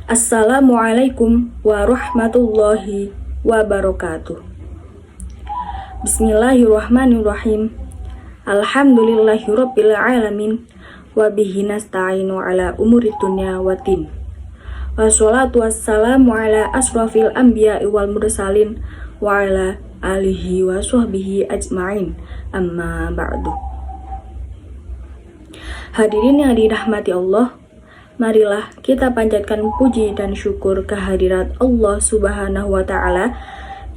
Assalamualaikum warahmatullahi wabarakatuh. Bismillahirrahmanirrahim. Alhamdulillahirabbil alamin wa bihi nasta'inu ala umuri dunya waddin. Wassalatu wassalamu ala asrafil anbiya'i wal mursalin wa ala alihi wa sahbihi ajma'in. Amma ba'du. Hadirin yang dirahmati Allah, marilah kita panjatkan puji dan syukur kehadirat Allah Subhanahu wa Ta'ala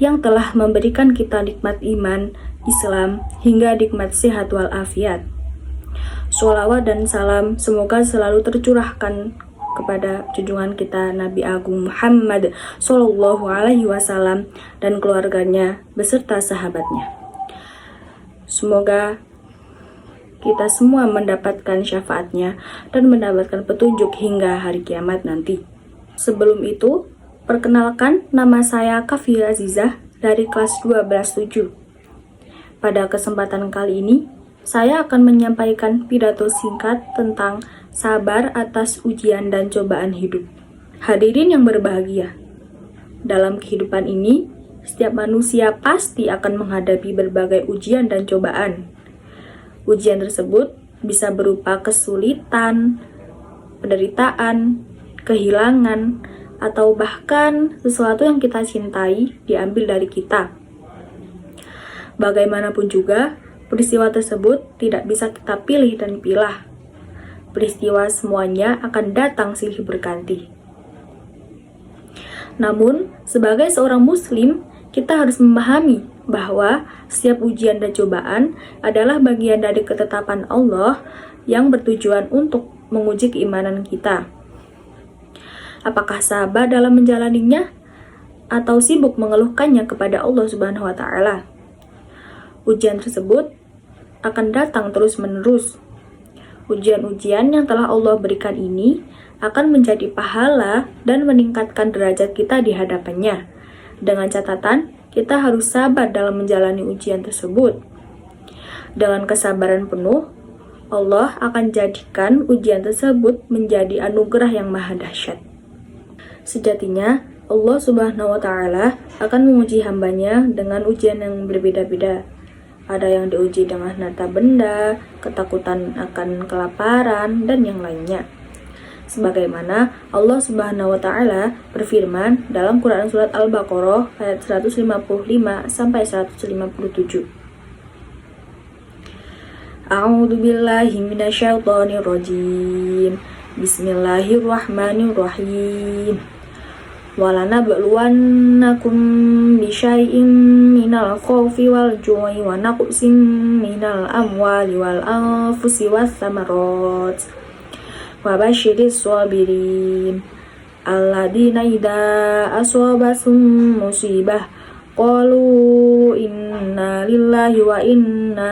yang telah memberikan kita nikmat iman, Islam, hingga nikmat sehat walafiat. Sholawat dan salam semoga selalu tercurahkan kepada junjungan kita Nabi Agung Muhammad Sallallahu Alaihi Wasallam dan keluarganya beserta sahabatnya. Semoga kita semua mendapatkan syafaatnya dan mendapatkan petunjuk hingga hari kiamat nanti. Sebelum itu, perkenalkan, nama saya Kafia Azizah dari kelas 12-7. Pada kesempatan kali ini, saya akan menyampaikan pidato singkat tentang sabar atas ujian dan cobaan hidup. Hadirin yang berbahagia, dalam kehidupan ini, setiap manusia pasti akan menghadapi berbagai ujian dan cobaan. Ujian tersebut bisa berupa kesulitan, penderitaan, kehilangan, atau bahkan sesuatu yang kita cintai diambil dari kita. Bagaimanapun juga, peristiwa tersebut tidak bisa kita pilih dan pilah. Peristiwa semuanya akan datang silih berganti. Namun, sebagai seorang muslim, kita harus memahami bahwa setiap ujian dan cobaan adalah bagian dari ketetapan Allah yang bertujuan untuk menguji keimanan kita. Apakah sabar dalam menjalaninya atau sibuk mengeluhkannya kepada Allah Subhanahu wa Ta'ala? Ujian tersebut akan datang terus-menerus. Ujian-ujian yang telah Allah berikan ini akan menjadi pahala dan meningkatkan derajat kita di hadapannya. Dengan catatan, kita harus sabar dalam menjalani ujian tersebut. Dengan kesabaran penuh, Allah akan jadikan ujian tersebut menjadi anugerah yang maha dahsyat. Sejatinya, Allah Subhanahu wa Ta'ala akan menguji hambanya dengan ujian yang berbeda-beda. Ada yang diuji dengan harta benda, ketakutan akan kelaparan, dan yang lainnya. Sebagaimana Allah Subhanahu wa Ta'ala berfirman dalam Quran surat Al-Baqarah ayat 155 sampai 157. A'udzu billahi minasyaitonir rajim. Bismillahirrahmanirrahim. Walanabluwannakum bisyai'im minal khawfi wal ju'i wa naqsin minal amwali wal anfusi was samarat. Wabashiris sabirin alladzina idza asabahum musibah qalu inna lillahi wa inna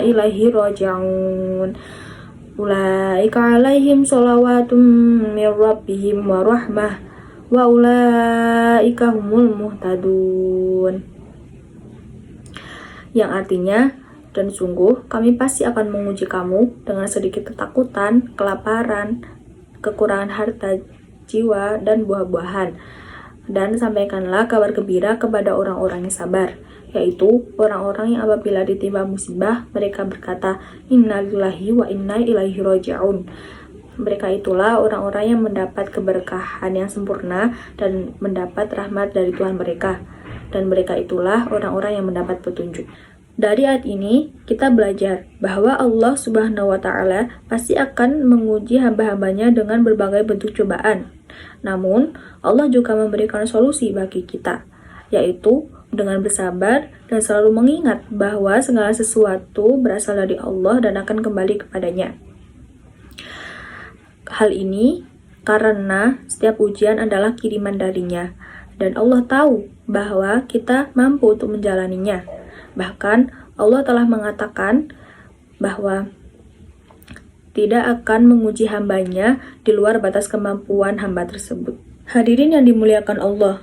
ilaihi raji'un. Ulaika alaihim sholawatun mir rabbihim wa rahmah wa ulaika humul muhtadun. Yang artinya, dan sungguh kami pasti akan menguji kamu dengan sedikit ketakutan, kelaparan, kekurangan harta, jiwa, dan buah-buahan. Dan sampaikanlah kabar gembira kepada orang-orang yang sabar, yaitu orang-orang yang apabila ditimpa musibah, mereka berkata, Inna lillahi wa inna ilaihi raji'un. Mereka itulah orang-orang yang mendapat keberkahan yang sempurna dan mendapat rahmat dari Tuhan mereka. Dan mereka itulah orang-orang yang mendapat petunjuk. Dari ayat ini, kita belajar bahwa Allah Subhanahu wa Ta'ala pasti akan menguji hamba-hambanya dengan berbagai bentuk cobaan. Namun, Allah juga memberikan solusi bagi kita, yaitu dengan bersabar dan selalu mengingat bahwa segala sesuatu berasal dari Allah dan akan kembali kepadanya. Hal ini karena setiap ujian adalah kiriman darinya, dan Allah tahu bahwa kita mampu untuk menjalaninya. Bahkan Allah telah mengatakan bahwa tidak akan menguji hambanya di luar batas kemampuan hamba tersebut. Hadirin yang dimuliakan Allah,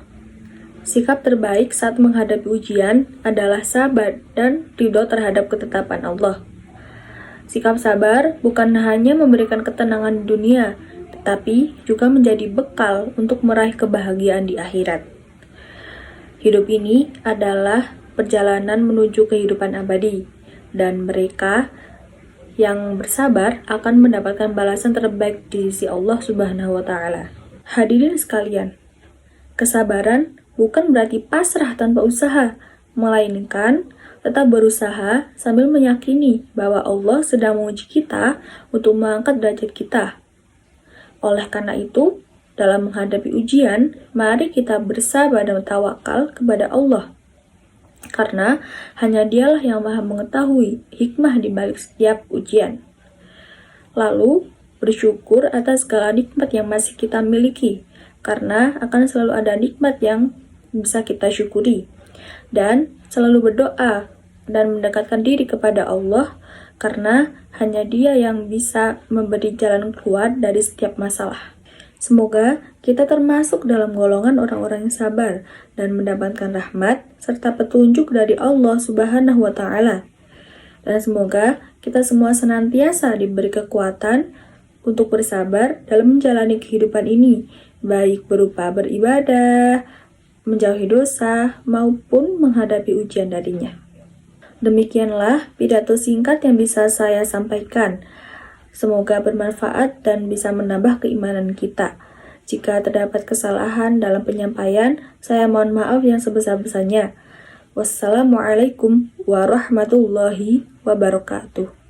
sikap terbaik saat menghadapi ujian adalah sabar dan ridho terhadap ketetapan Allah. Sikap sabar bukan hanya memberikan ketenangan di dunia, tapi juga menjadi bekal untuk meraih kebahagiaan di akhirat. Hidup ini adalah perjalanan menuju kehidupan abadi, dan mereka yang bersabar akan mendapatkan balasan terbaik di sisi Allah Subhanahu wa Ta'ala. Hadirin sekalian, kesabaran bukan berarti pasrah tanpa usaha, melainkan tetap berusaha sambil meyakini bahwa Allah sedang menguji kita untuk mengangkat derajat kita. Oleh karena itu, dalam menghadapi ujian, mari kita bersabar dan tawakal kepada Allah. Karena hanya Dialah yang Maha mengetahui hikmah di balik setiap ujian. Lalu, bersyukur atas segala nikmat yang masih kita miliki, karena akan selalu ada nikmat yang bisa kita syukuri. Dan selalu berdoa dan mendekatkan diri kepada Allah, karena hanya Dia yang bisa memberi jalan keluar dari setiap masalah. Semoga kita termasuk dalam golongan orang-orang yang sabar dan mendapatkan rahmat serta petunjuk dari Allah Subhanahu wa Ta'ala. Dan semoga kita semua senantiasa diberi kekuatan untuk bersabar dalam menjalani kehidupan ini, baik berupa beribadah, menjauhi dosa, maupun menghadapi ujian darinya. Demikianlah pidato singkat yang bisa saya sampaikan. Semoga bermanfaat dan bisa menambah keimanan kita. Jika terdapat kesalahan dalam penyampaian, saya mohon maaf yang sebesar-besarnya. Wassalamualaikum warahmatullahi wabarakatuh.